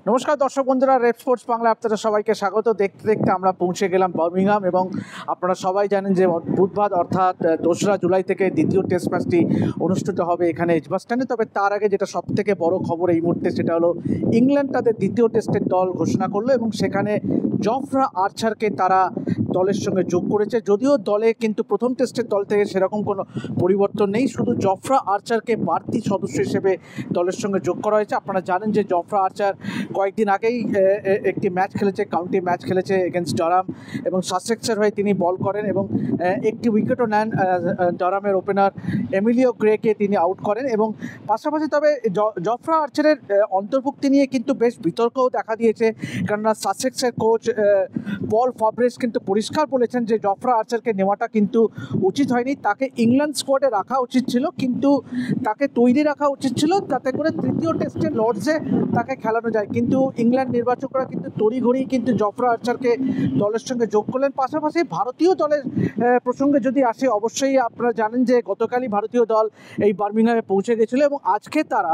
নমস্কার দর্শক বন্ধুরা, রেড স্পোর্টস বাংলা আপনাদের সবাইকে স্বাগত। দেখতে দেখতে আমরা পৌঁছে গেলাম বার্মিংহাম এবং আপনারা সবাই জানেন যে বুধবার অর্থাৎ 2রা জুলাই থেকে দ্বিতীয় টেস্ট ম্যাচটি অনুষ্ঠিত হবে এখানে এজবাস্টনে। তবে তার আগে যেটা সবথেকে বড় খবর এই মুহূর্তে সেটা হলো ইংল্যান্ড তাদের দ্বিতীয় টেস্টের দল ঘোষণা করলো এবং সেখানে জফরা আর্চারকে তারা দলের সঙ্গে যোগ করেছে। যদিও দলে কিন্তু প্রথম টেস্টের দল থেকে সেরকম কোনো পরিবর্তন নেই, শুধু জফরা আর্চারকে বাড়তি সদস্য হিসেবে দলের সঙ্গে যোগ করা হয়েছে। আপনারা জানেন যে জফরা আর্চার কয়েকদিন আগেই একটি ম্যাচ খেলেছে, কাউন্টি ম্যাচ খেলেছে এগেনস্ট ডারাম এবং সাসেক্সের হয়ে তিনি বল করেন এবং একটি উইকেটও নেন। ডারামের ওপেনার এমিলিও গ্রেকে তিনি আউট করেন এবং পাশাপাশি তবে জফরা আর্চারের অন্তর্ভুক্তি নিয়ে কিন্তু বেশ বিতর্কও দেখা দিয়েছে, কেননা সাসেক্সের কোচ পল ফাব্রেস কিন্তু পরিষ্কার বলেছেন যে জফরা আর্চারকে নেওয়াটা কিন্তু উচিত হয়নি, তাকে ইংল্যান্ড স্কোয়াডে রাখা উচিত ছিল, কিন্তু তাকে তৈরি রাখা উচিত ছিল যাতে করে তৃতীয় টেস্টে লর্ডসে তাকে খেলানো যায়। কিন্তু ইংল্যান্ড নির্বাচকরা কিন্তু তড়িঘড়ি কিন্তু জফরা আর্চারকে দলের সঙ্গে যোগ করলেন। পাশাপাশি ভারতীয় দলের প্রসঙ্গে যদি আসে, অবশ্যই আপনারা জানেন যে গতকালই ভারতীয় দল এই বার্মিংহামে পৌঁছে গেছিল এবং আজকে তারা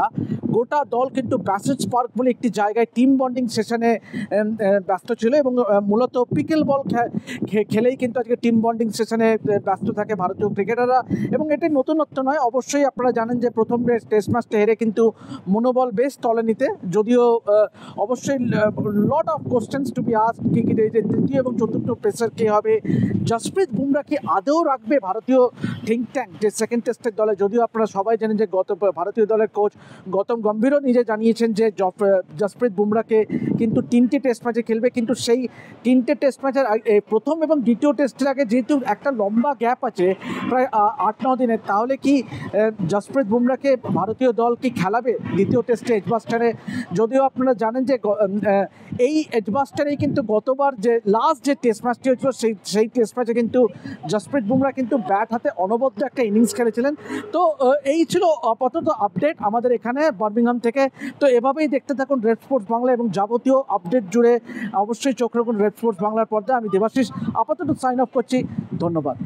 গোটা দল কিন্তু ব্যাসেজ পার্ক বলে একটি জায়গায় টিম বন্ডিং সেশনে ব্যস্ত ছিল এবং মূলত পিকেল বল খেলেই কিন্তু আজকে টিম বন্ডিং সেশনে ব্যস্ত থাকে ভারতীয় ক্রিকেটাররা। এবং এটি নতুনত্ব নয়, অবশ্যই আপনারা জানেন যে প্রথম টেস্ট ম্যাচটা হেরে কিন্তু মনোবল বেশ তলানিতে, যদিও অবশ্যই lot of questions to be asked কি এই যে তৃতীয় এবং চতুর্থ পেসার কে হবে, জসপ্রীত বুমরা কি আদৌ রাখবে ভারতীয় থিঙ্ক ট্যাঙ্ক যে সেকেন্ড টেস্টের দলে। যদিও আপনারা সবাই জানেন যে ভারতীয় দলের কোচ গৌতম গম্ভীরও নিজে জানিয়েছেন যে জসপ্রীত বুমরাকে কিন্তু 3টে টেস্ট ম্যাচে খেলবে, কিন্তু সেই 3টে টেস্ট ম্যাচের প্রথম এবং দ্বিতীয় টেস্টের আগে যেহেতু একটা লম্বা গ্যাপ আছে প্রায় 8-9 দিনের, তাহলে কি জসপ্রীত বুমরাকে ভারতীয় দল কি খেলাবে দ্বিতীয় টেস্টে এজবাস্টনে। যদিও আপনারা জানেন যে এই এজবাস্টনেই কিন্তু গতবার যে লাস্ট যে টেস্ট ম্যাচটি হয়েছিল সেই টেস্ট ম্যাচে কিন্তু জসপ্রীত বুমরা কিন্তু ব্যাট হাতে অনবদ্য একটা ইনিংস খেলেছিলেন। তো এই ছিল আপাতত আপডেট আমাদের এখানে বার্মিংহাম থেকে। তো এভাবেই দেখতে থাকুন রেড স্পোর্টস বাংলা এবং যাবতীয় আপডেট জুড়ে অবশ্যই চোখ রাখুন রেড স্পোর্টস বাংলার পর্দায়। আমি দেবাশিস আপাতত সাইন অফ করছি, ধন্যবাদ।